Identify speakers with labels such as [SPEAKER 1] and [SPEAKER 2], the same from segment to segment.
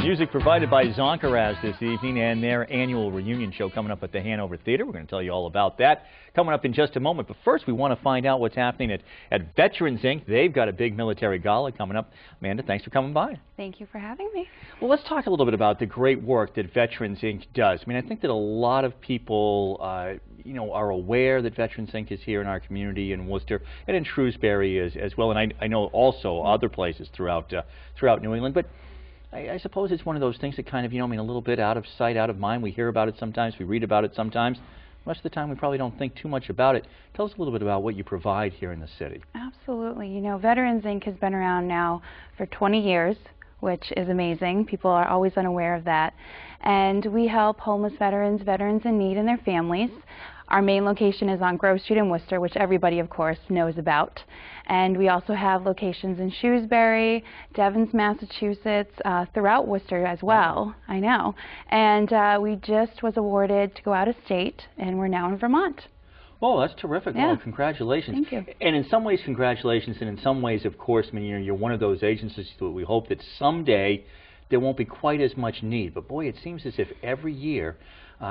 [SPEAKER 1] Music provided by Zonkaraz this evening and their annual reunion show coming up at the Hanover Theater. We're going to tell you all about that coming up in just a moment. But first, we want to find out what's happening at Veterans Inc. They've got a big military gala coming up. Amanda, thanks for coming by.
[SPEAKER 2] Thank you for having me.
[SPEAKER 1] Well, let's talk a little bit about the great work that Veterans Inc. does. I mean, I think that a lot of people, are aware that Veterans Inc. is here in our community in Worcester and in Shrewsbury as well. And I know also other places throughout New England. But I suppose it's one of those things that kind of, a little bit out of sight, out of mind. We hear about it sometimes, we read about it sometimes. Most of the time we probably don't think too much about it. Tell us a little bit about what you provide here in the city.
[SPEAKER 2] Absolutely. Veterans Inc. has been around now for 20 years, which is amazing. People are always unaware of that. And we help homeless veterans, veterans in need, and their families. Our main location is on Grove Street in Worcester, which everybody, of course, knows about. And we also have locations in Shrewsbury, Devens, Massachusetts, throughout Worcester as well. Wow. I know. And we just was awarded to go out of state, and we're now in Vermont.
[SPEAKER 1] Oh, that's terrific.
[SPEAKER 2] Yeah.
[SPEAKER 1] Well, congratulations.
[SPEAKER 2] Thank you.
[SPEAKER 1] And in some ways, congratulations, and in some ways, of course, you're one of those agencies that we hope that someday there won't be quite as much need. But boy, it seems as if every year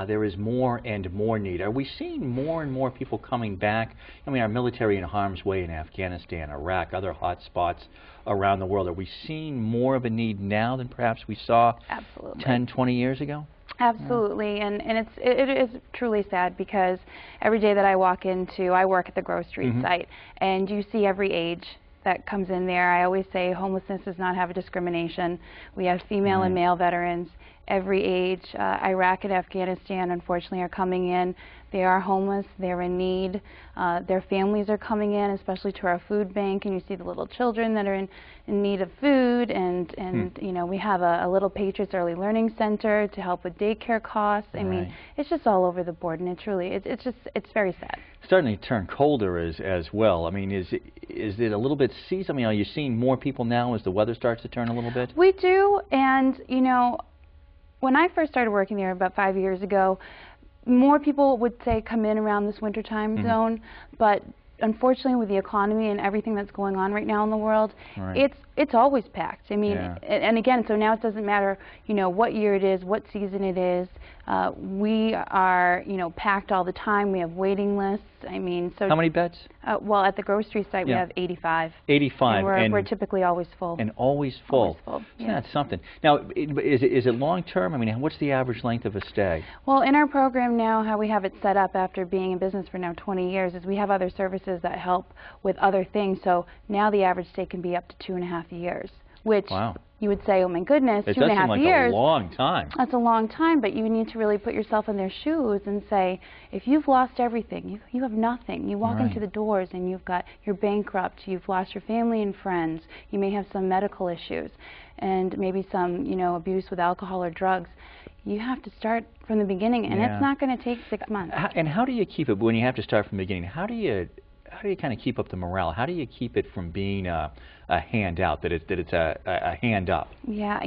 [SPEAKER 1] there is more and more need. Are we seeing more and more people coming back? Our military in harm's way in Afghanistan, Iraq, other hot spots around the world. Are we seeing more of a need now than perhaps we saw
[SPEAKER 2] Absolutely.
[SPEAKER 1] 10, 20 years ago?
[SPEAKER 2] Absolutely, and it is truly sad because every day that I walk into, I work at the Grove Street site, and you see every age that comes in there. I always say homelessness does not have a discrimination. We have female and male veterans, every age. Iraq and Afghanistan, unfortunately, are coming in. They are homeless. They're in need. Their families are coming in, especially to our food bank, and you see the little children that are in need of food. And we have a Little Patriots Early Learning Center to help with daycare costs. I mean, it's just all over the board, and it's very sad.
[SPEAKER 1] It's starting to turn colder as well. Is it a little bit seasonal? Are you seeing more people now as the weather starts to turn a little bit?
[SPEAKER 2] We do, and when I first started working there about 5 years ago, more people would say come in around this winter time zone, but unfortunately with the economy and everything that's going on right now in the world, it's always packed. And again, so now it doesn't matter, what year it is, what season it is. We are, packed all the time. We have waiting lists. So
[SPEAKER 1] how many beds?
[SPEAKER 2] Well, at the Grove Street site, we have 85.
[SPEAKER 1] 85.
[SPEAKER 2] And we're typically always full.
[SPEAKER 1] And always full.
[SPEAKER 2] Always full. Yeah.
[SPEAKER 1] That's something. Now, is it long term? What's the average length of a stay?
[SPEAKER 2] Well, in our program now, how we have it set up after being in business for now 20 years is we have other services that help with other things. So now the average stay can be up to 2.5 years, which you would say, oh my goodness, 2.5 years.
[SPEAKER 1] It does seem like a long time.
[SPEAKER 2] That's a long time, but you need to really put yourself in their shoes and say, if you've lost everything, you have nothing. You walk into the doors and you're bankrupt, you've lost your family and friends, you may have some medical issues, and maybe some, abuse with alcohol or drugs. You have to start from the beginning, and it's not going to take 6 months.
[SPEAKER 1] And how do you keep it, when you have to start from the beginning, how do you kind of keep up the morale? How do you keep it from being a handout, that it's a hand up? Yeah,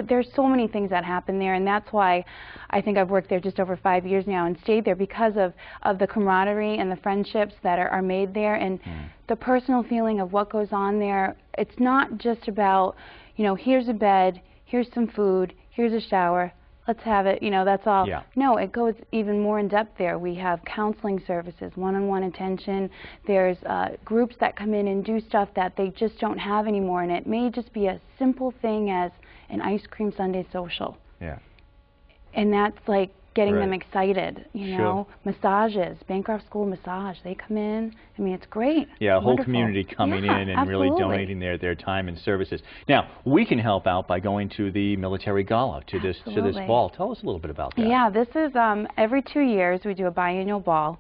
[SPEAKER 2] there's so many things that happen there, and that's why I think I've worked there just over 5 years now and stayed there, because of the camaraderie and the friendships that are made there, and the personal feeling of what goes on there. It's not just about, here's a bed, here's some food, here's a shower, let's have it, that's all. Yeah. No, it goes even more in depth there. We have counseling services, one-on-one attention. There's groups that come in and do stuff that they just don't have anymore, and it may just be a simple thing as an ice cream sundae social. Yeah. And that's like getting them excited, Massages, Bancroft School Massage, they come in. It's great.
[SPEAKER 1] Yeah, a whole community coming in and really donating their time and services. Now, we can help out by going to the military gala to this ball. Tell us a little bit about that.
[SPEAKER 2] Yeah, this is every 2 years we do a biannual ball.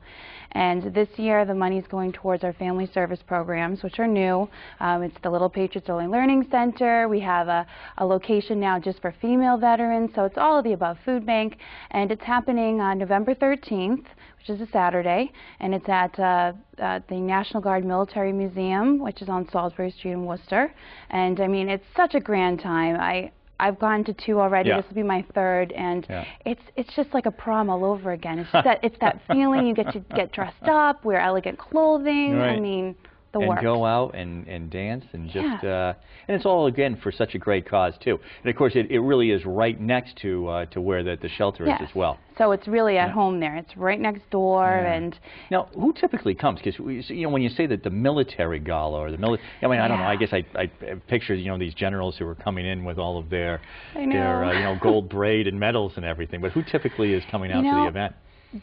[SPEAKER 2] And this year the money is going towards our family service programs, which are new. It's the Little Patriots Early Learning Center. We have a location now just for female veterans, so it's all of the above food bank. And it's happening on November 13th, which is a Saturday, and it's at the National Guard Military Museum, which is on Salisbury Street in Worcester. And it's such a grand time. I've gone to 2 already. This will be my 3rd, and it's just like a prom all over again. It's that feeling. You get to get dressed up, wear elegant clothing. the
[SPEAKER 1] and
[SPEAKER 2] works.
[SPEAKER 1] go out and dance and just
[SPEAKER 2] Yeah.
[SPEAKER 1] and it's all again for such a great cause too. And of course it really is right next to where the shelter is as well.
[SPEAKER 2] So it's really at home there. It's right next door. And
[SPEAKER 1] now, who typically comes? Because when you say that the military gala or the military, I mean, I don't know. I guess I picture these generals who are coming in with all of their gold braid and medals and everything. But who typically is coming out to the event?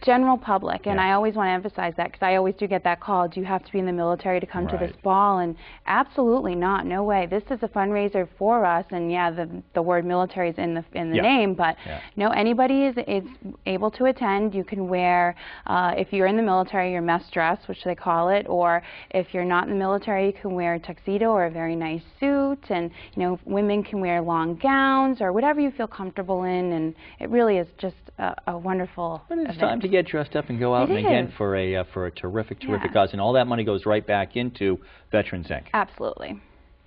[SPEAKER 2] General public, and I always want to emphasize that because I always do get that call, do you have to be in the military to come to this ball? And absolutely not, no way. This is a fundraiser for us, and the word military is in the name, but no, anybody is able to attend. You can wear, if you're in the military, your mess dress, which they call it, or if you're not in the military, you can wear a tuxedo or a very nice suit, and women can wear long gowns or whatever you feel comfortable in, and it really is just a wonderful event.
[SPEAKER 1] Time to get dressed up and go out, and again for a terrific cause, and all that money goes right back into Veterans Inc.
[SPEAKER 2] Absolutely.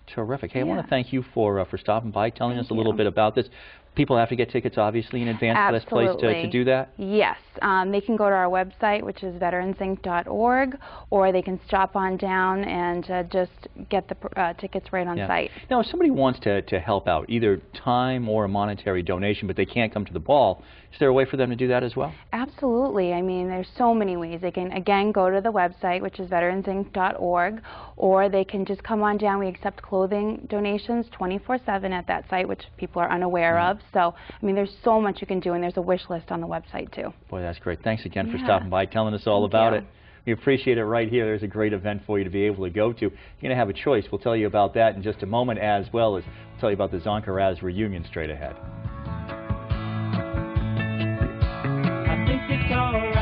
[SPEAKER 1] Terrific. Hey, I want to thank you for stopping by, telling us a little bit about this. People have to get tickets, obviously, in advance for this place to do that?
[SPEAKER 2] Yes. They can go to our website, which is veteransinc.org, or they can stop on down and just get the tickets right on site.
[SPEAKER 1] Now, if somebody wants to help out, either time or a monetary donation, but they can't come to the ball, is there a way for them to do that as well?
[SPEAKER 2] Absolutely. I mean, there's so many ways. They can, again, go to the website, which is veteransinc.org, or they can just come on down. We accept clothing donations 24/7 at that site, which people are unaware of. So, I mean, there's so much you can do, and there's a wish list on the website, too.
[SPEAKER 1] Boy, that's great. Thanks again for stopping by, telling us all about it. We appreciate it right here. There's a great event for you to be able to go to. You're going to have a choice. We'll tell you about that in just a moment, as well as we'll tell you about the Zonka reunion straight ahead.
[SPEAKER 3] I think it's all right.